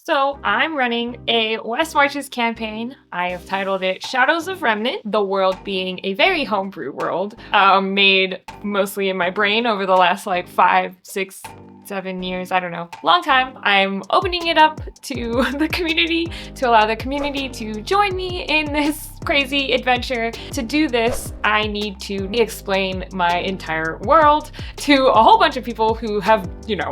So I'm running a West Marches campaign. I have titled it Shadows of Remnant, the world being a very homebrew world, made mostly in my brain over the last like 5, 6, 7 years, I don't know, long time. I'm opening it up to the community to allow the community to join me in this crazy adventure. To do this, I need to explain my entire world to a whole bunch of people who have,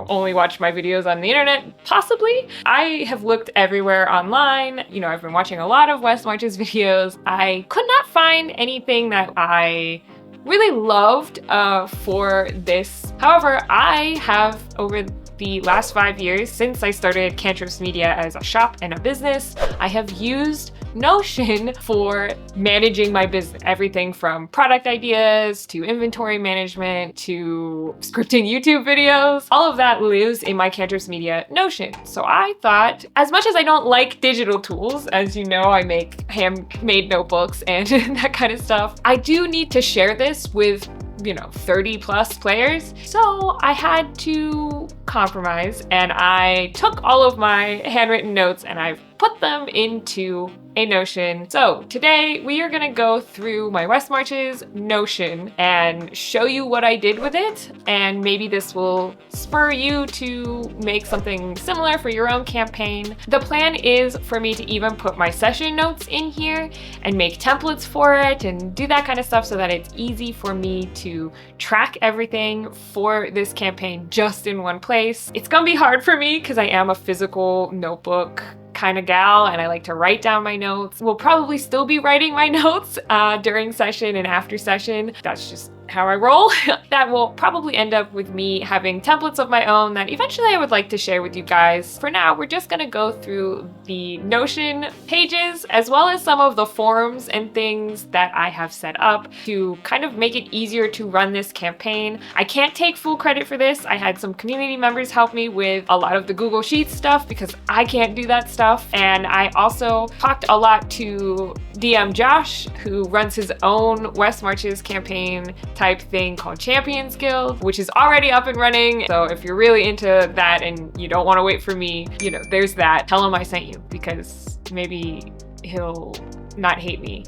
only watched my videos on the internet, possibly. I have looked everywhere online. I've been watching a lot of West Marches videos. I could not find anything that I really loved for this. However, I have, over the last 5 years, since I started Cantrips Media as a shop and a business, I have used Notion for managing my business. Everything from product ideas to inventory management to scripting YouTube videos. All of that lives in my Cantrips Media Notion. So I thought, as much as I don't like digital tools, as you know, I make handmade notebooks and that kind of stuff, I do need to share this with 30 plus players. So I had to compromise, and I took all of my handwritten notes and I've put them into a Notion. So today we are gonna go through my West Marches Notion and show you what I did with it, and maybe this will spur you to make something similar for your own campaign. The plan is for me to even put my session notes in here and make templates for it and do that kind of stuff so that it's easy for me to track everything for this campaign just in one place. It's gonna be hard for me because I am a physical notebook kind of gal and I like to write down my notes. We'll probably still be writing my notes during session and after session. That's just how I roll. That will probably end up with me having templates of my own that eventually I would like to share with you guys. For now, we're just gonna go through the Notion pages as well as some of the forums and things that I have set up to kind of make it easier to run this campaign. I can't take full credit for this. I had some community members help me with a lot of the Google Sheets stuff because I can't do that stuff. And I also talked a lot to DM Josh, who runs his own West Marches campaign type thing called Champions Guild, which is already up and running. So if you're really into that and you don't want to wait for me, there's that. Tell him I sent you because maybe he'll not hate me.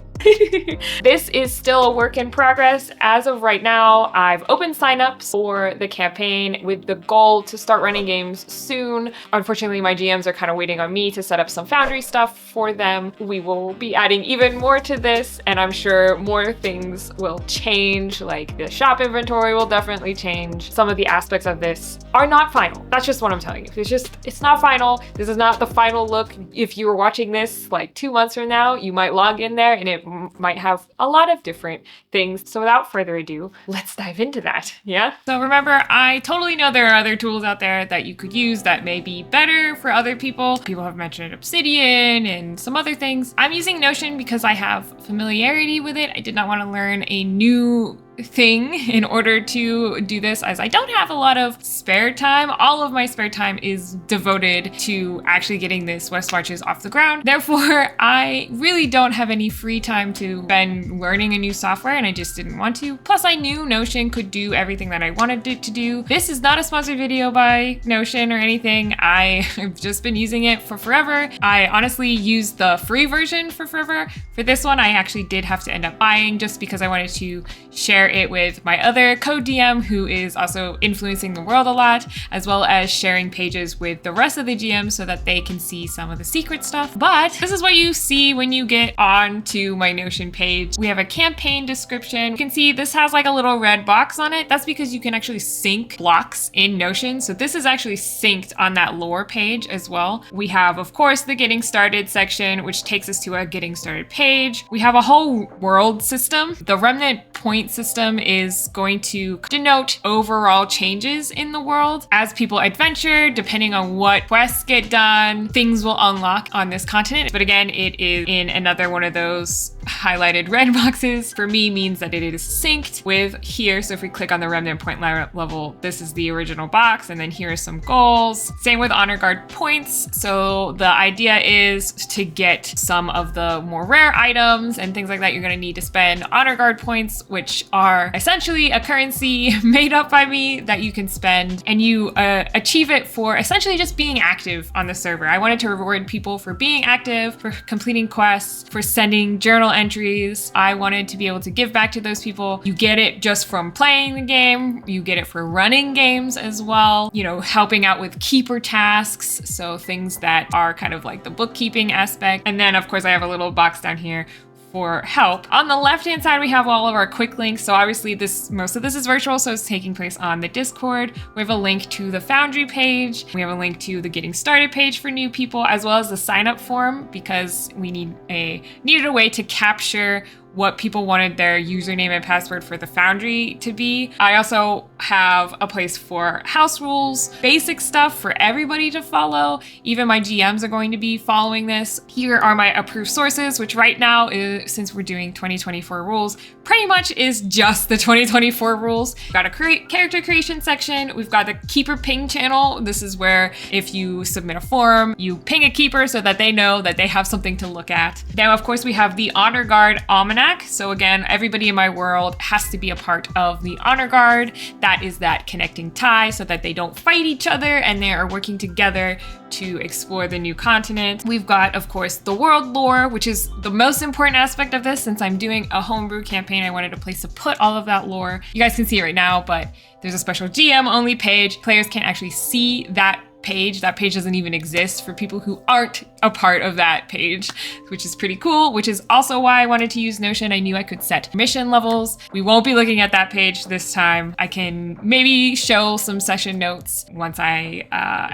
This is still a work in progress. As of right now, I've opened signups for the campaign with the goal to start running games soon. Unfortunately, my GMs are kind of waiting on me to set up some Foundry stuff for them. We will be adding even more to this, and I'm sure more things will change, like the shop inventory will definitely change. Some of the aspects of this are not final. That's just what I'm telling you. It's not final. This is not the final look. If you were watching this like 2 months from now, you might log in there and it might have a lot of different things. So without further ado, let's dive into that. Yeah. So remember, I totally know there are other tools out there that you could use that may be better for other people. People have mentioned Obsidian and some other things. I'm using Notion because I have familiarity with it. I did not want to learn a new thing in order to do this, as I don't have a lot of spare time. All of my spare time is devoted to actually getting this West Marches off the ground. Therefore, I really don't have any free time to spend learning a new software, and I just didn't want to. Plus, I knew Notion could do everything that I wanted it to do. This is not a sponsored video by Notion or anything. I've just been using it for forever. I honestly used the free version for forever. For this one, I actually did have to end up buying just because I wanted to share it with my other co-DM who is also influencing the world a lot, as well as sharing pages with the rest of the GMs so that they can see some of the secret stuff. But this is what you see when you get on to my Notion page. We have a campaign description. You can see this has like a little red box on it. That's because you can actually sync blocks in Notion. So this is actually synced on that lore page as well. We have, of course, the getting started section, which takes us to a getting started page. We have a whole world system. The remnant point system is going to denote overall changes in the world. As people adventure, depending on what quests get done, things will unlock on this continent. But again, it is in another one of those highlighted red boxes for me means that it is synced with here. So if we click on the remnant point level, this is the original box, and then here are some goals. Same with honor guard points. So the idea is to get some of the more rare items and things like that. You're going to need to spend honor guard points, which are essentially a currency made up by me that you can spend, and you achieve it for essentially just being active on the server. I wanted to reward people for being active, for completing quests, for sending journal entries. I wanted to be able to give back to those people. You get it just from playing the game. You get it for running games as well, you know, helping out with keeper tasks. So things that are kind of like the bookkeeping aspect. And then of course I have a little box down here for help. On the left-hand side, we have all of our quick links. So obviously most of this is virtual, so it's taking place on the Discord. We have a link to the Foundry page. We have a link to the Getting Started page for new people, as well as the sign-up form, because we needed a way to capture what people wanted their username and password for the Foundry to be. I also have a place for house rules, basic stuff for everybody to follow. Even my GMs are going to be following this. Here are my approved sources, which right now is, since we're doing 2024 rules, pretty much is just the 2024 rules. We've got a character creation section. We've got the keeper ping channel. This is where if you submit a form, you ping a keeper so that they know that they have something to look at. Now, of course, we have the Honor Guard Almanac. So again, everybody in my world has to be a part of the Honor Guard. That is that connecting tie so that they don't fight each other and they are working together to explore the new continent. We've got, of course, the world lore, which is the most important aspect of this. Since I'm doing a homebrew campaign, I wanted a place to put all of that lore. You guys can see it right now, but there's a special GM only page. Players can't actually see that page. That page doesn't even exist for people who aren't a part of that page, which is pretty cool, which is also why I wanted to use Notion. I knew I could set mission levels. We won't be looking at that page this time. I can maybe show some session notes once I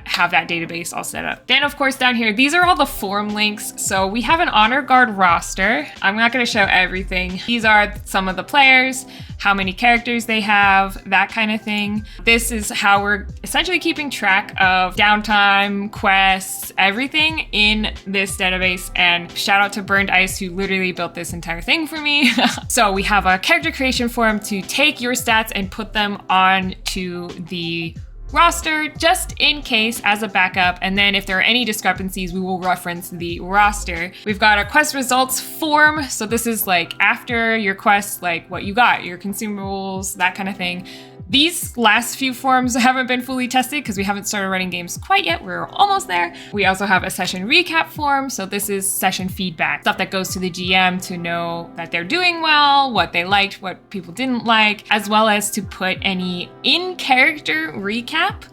have that database all set up. Then of course down here, these are all the form links. So we have an Honor Guard roster. I'm not going to show everything. These are some of the players, how many characters they have, that kind of thing. This is how we're essentially keeping track of downtime, quests, everything in this database. And shout out to Burned Ice, who literally built this entire thing for me. So we have a character creation form to take your stats and put them on to the roster just in case as a backup, and then if there are any discrepancies we will reference the roster. We've got a quest results form, so this is like after your quest, like what you got, your consumables, that kind of thing. These last few forms haven't been fully tested because we haven't started running games quite yet. We're almost there. We also have a session recap form. So this is session feedback, stuff that goes to the GM to know that they're doing well, what they liked, what people didn't like, as well as to put any in-character recap,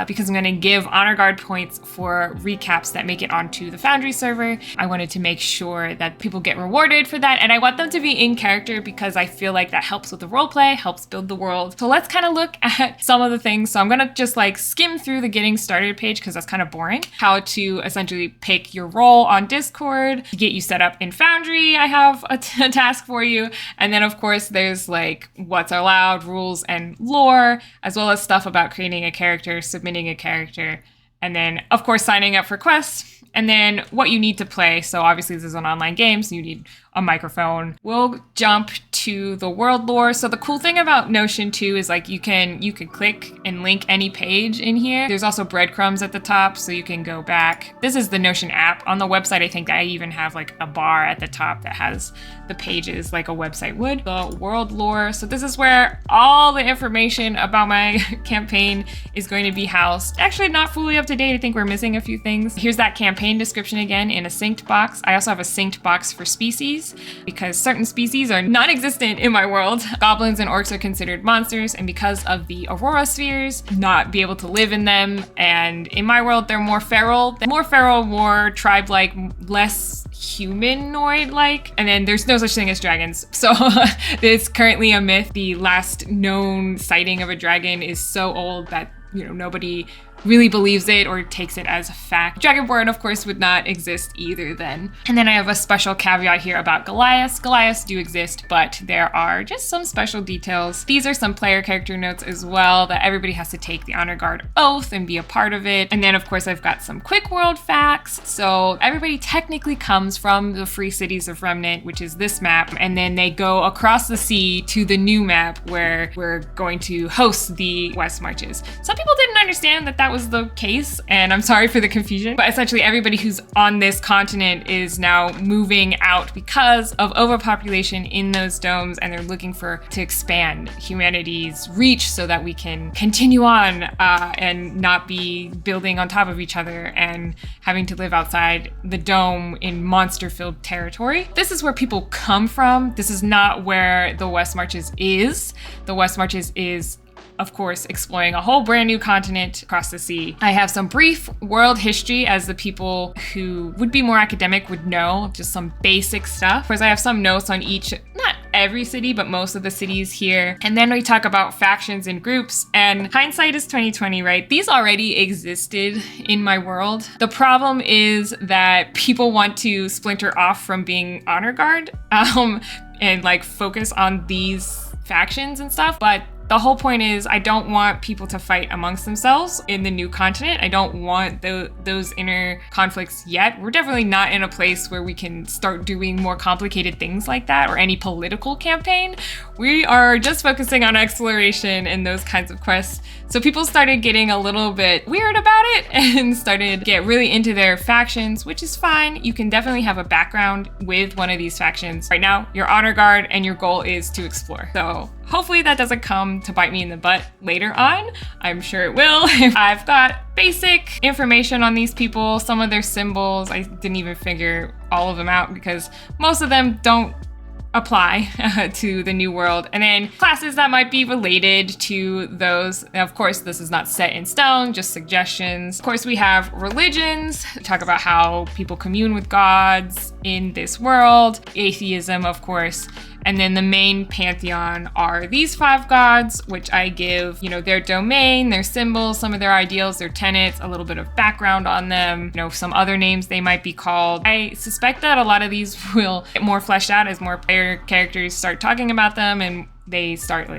because I'm going to give Honor Guard points for recaps that make it onto the Foundry server. I wanted to make sure that people get rewarded for that. And I want them to be in character because I feel like that helps with the roleplay, helps build the world. So let's kind of look at some of the things. So I'm going to just like skim through the Getting Started page because that's kind of boring. How to essentially pick your role on Discord, to get you set up in Foundry. I have a task for you. And then of course there's like what's allowed, rules, and lore, as well as stuff about creating a character, submitting a character, and then of course signing up for quests. And then what you need to play. So obviously this is an online game, so you need a microphone. We'll jump to the world lore. So the cool thing about Notion too is like you can click and link any page in here. There's also breadcrumbs at the top, so you can go back. This is the Notion app. On the website, I think I even have like a bar at the top that has the pages like a website would. The world lore. So this is where all the information about my campaign is going to be housed. Actually not fully up to date. I think we're missing a few things. Here's that campaign description again in a synced box. I also have a synced box for species because certain species are non-existent in my world. Goblins and orcs are considered monsters, and because of the aurora spheres, not be able to live in them. And in my world, they're more feral, more tribe-like, less humanoid-like. And then there's no such thing as dragons. So it's currently a myth. The last known sighting of a dragon is so old that nobody really believes it or takes it as a fact. Dragonborn, of course, would not exist either then. And then I have a special caveat here about Goliaths. Goliaths do exist, but there are just some special details. These are some player character notes as well, that everybody has to take the Honor Guard oath and be a part of it. And then, of course, I've got some quick world facts. So everybody technically comes from the Free Cities of Remnant, which is this map, and then they go across the sea to the new map where we're going to host the West Marches. Some people didn't understand that was the case, and I'm sorry for the confusion, but essentially everybody who's on this continent is now moving out because of overpopulation in those domes, and they're looking to expand humanity's reach so that we can continue on and not be building on top of each other and having to live outside the dome in monster-filled territory. This is where people come from. This is not where the West Marches is. The West Marches is, of course, exploring a whole brand new continent across the sea. I have some brief world history, as the people who would be more academic would know, just some basic stuff. Of course, I have some notes on each, not every city, but most of the cities here. And then we talk about factions and groups, and hindsight is 2020, right? These already existed in my world. The problem is that people want to splinter off from being Honor Guard and like focus on these factions and stuff, but the whole point is I don't want people to fight amongst themselves in the new continent. I don't want those inner conflicts yet. We're definitely not in a place where we can start doing more complicated things like that or any political campaign. We are just focusing on exploration and those kinds of quests. So people started getting a little bit weird about it and started to get really into their factions, which is fine. You can definitely have a background with one of these factions. Right now, you're Honor Guard and your goal is to explore. So hopefully that doesn't come to bite me in the butt later on. I'm sure it will. I've got basic information on these people, some of their symbols. I didn't even figure all of them out because most of them don't apply to the new world. And then classes that might be related to those. Now, of course, this is not set in stone, just suggestions. Of course, we have religions. We talk about how people commune with gods in this world. Atheism, of course. And then the main pantheon are these 5 gods, which I give, their domain, their symbols, some of their ideals, their tenets, a little bit of background on them, some other names they might be called. I suspect that a lot of these will get more fleshed out as more player characters start talking about them and they start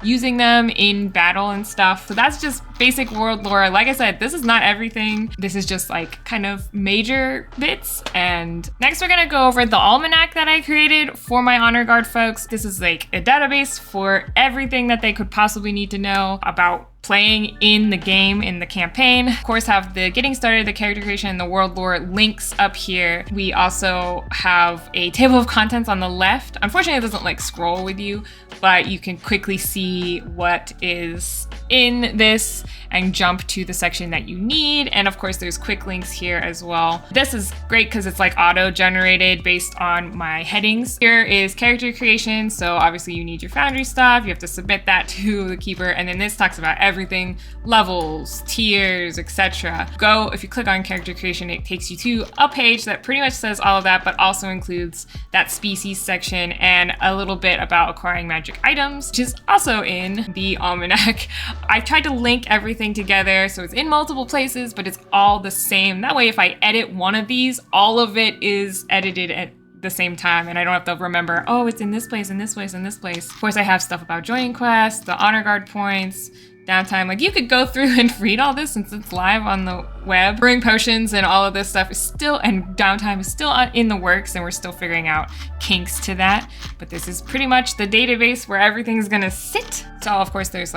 using them in battle and stuff. So that's just basic world lore. Like I said, this is not everything. This is just kind of major bits. And next we're gonna go over the Almanac that I created for my Honor Guard folks. This is a database for everything that they could possibly need to know about playing in the game, in the campaign. Of course, have the getting started, the character creation, and the world lore links up here. We also have a table of contents on the left. Unfortunately, it doesn't scroll with you, but you can quickly see what is in this and jump to the section that you need. And of course, there's quick links here as well. This is great because it's auto-generated based on my headings. Here is character creation. So obviously you need your Foundry stuff. You have to submit that to the keeper. And then this talks about everything, levels, tiers, etc. If you click on character creation, it takes you to a page that pretty much says all of that, but also includes that species section and a little bit about acquiring magic items, which is also in the Almanac. I tried to link everything together so it's in multiple places, but it's all the same. That way, if I edit one of these, all of it is edited at the same time and I don't have to remember, oh, it's in this place, in this place, in this place. Of course, I have stuff about joining quests, the Honor Guard points, downtime. You could go through and read all this since it's live on the web. Brewing potions and all of this stuff is still, and downtime is still in the works, and we're still figuring out kinks to that. But this is pretty much the database where everything's gonna sit. So of course there's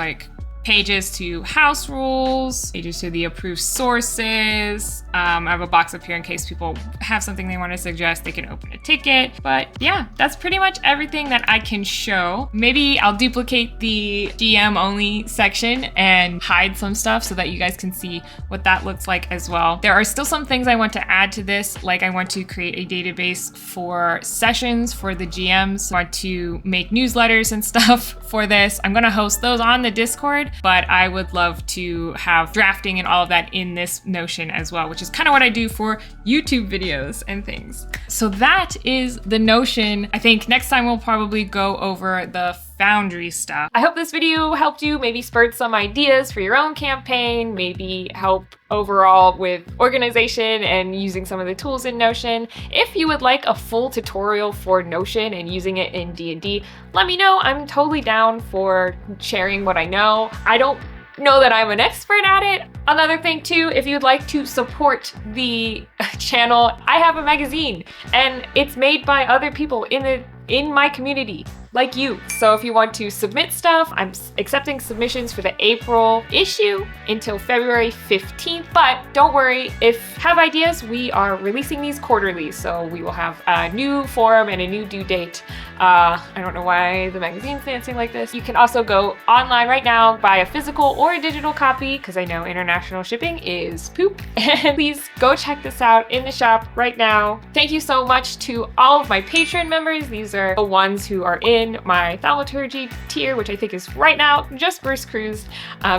pages to house rules, pages to the approved sources. I have a box up here in case people have something they want to suggest, they can open a ticket. But yeah, that's pretty much everything that I can show. Maybe I'll duplicate the GM only section and hide some stuff so that you guys can see what that looks like as well. There are still some things I want to add to this, I want to create a database for sessions for the GMs. I want to make newsletters and stuff for this. I'm gonna host those on the Discord, but I would love to have drafting and all of that in this Notion as well, which is kind of what I do for YouTube videos and things. So that is the Notion. I think next time we'll probably go over the foundry stuff. I hope this video helped you, maybe spurred some ideas for your own campaign, maybe help overall with organization and using some of the tools in Notion. If you would like a full tutorial for Notion and using it in D&D, let me know. I'm totally down for sharing what I know. I don't know that I'm an expert at it. Another thing too, if you'd like to support the channel, I have a magazine and it's made by other people in my community, like you. So if you want to submit stuff, I'm accepting submissions for the April issue until February 15th. But don't worry, if you have ideas, we are releasing these quarterly. So we will have a new forum and a new due date. I don't know why the magazine's dancing like this. You can also go online right now, buy a physical or a digital copy, because I know international shipping is poop. And please go check this out in the shop right now. Thank you so much to all of my Patreon members. These are the ones who are in my thaumaturgy tier, which I think is right now just Bruce Cruised.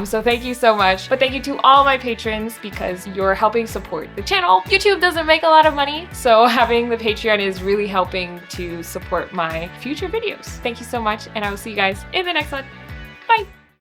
So thank you so much. But thank you to all my patrons because you're helping support the channel. YouTube doesn't make a lot of money, so having the Patreon is really helping to support my future videos. Thank you so much, and I will see you guys in the next one. Bye!